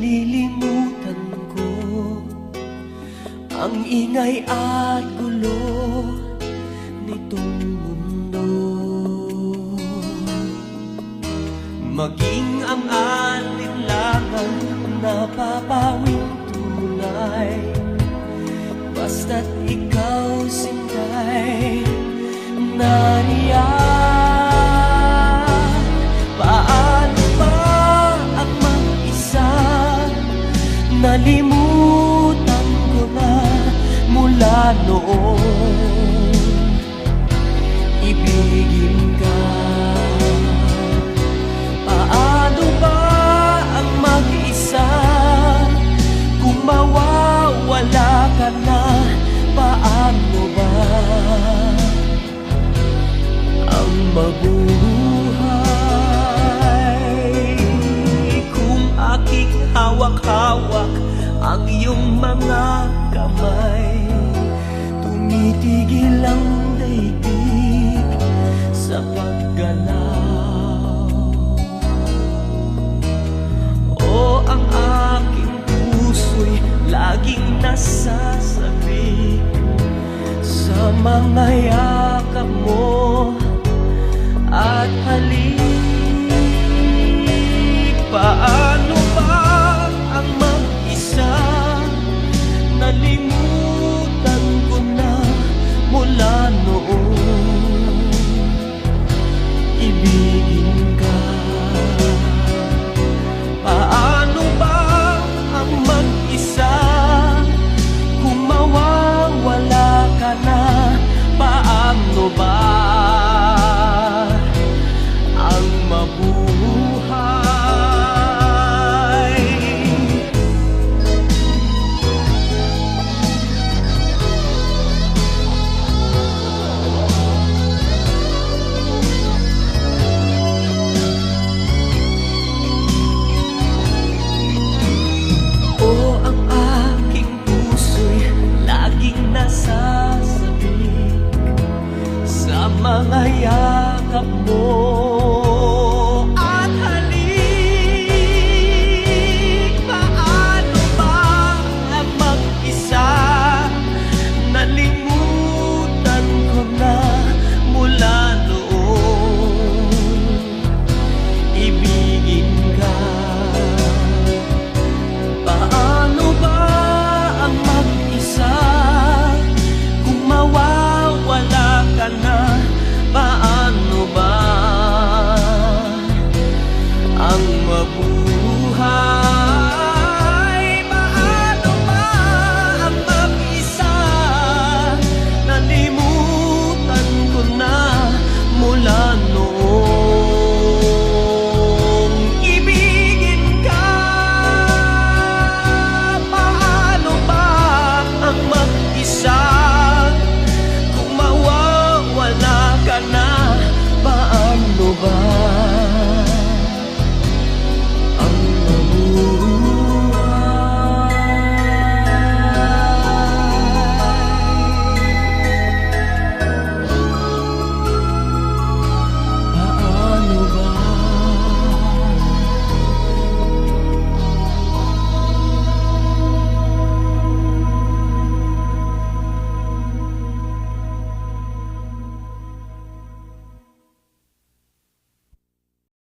nalilimutan ko ang ingay at gulo nitong mundo. Maging ang alinlangan napapawing tunay, basta't ikaw sintay nariyan. Paano ba ang mag-isa? Nalimutan ko na mula noon. Ibigin ka. Paano ba ang mag-isa? Kung mawawala ka na, paano ba ang mabuhay? Kung aking hawak-hawak ang iyong mga kamay, tumitigil ang daigdig sa paggalaw. O ang aking puso'y laging nasasabik sa mga yakap mo at halik. Paano ba ang mag-isa? Nalimutan ko na mula noon. Ibigin ka. Paano ba ang mag-isa? Kung mawawala ka na, paano ba ang mabuhay? O ang aking puso'y laging nasasabik sa mga yakap mo at halik. Paano ba ang mag-isa? Nalimutan ko na mula noon. Ibigin ka. Paano ba ang mag-isa? Kung mawawala ka na, paano ba ang mabuhay?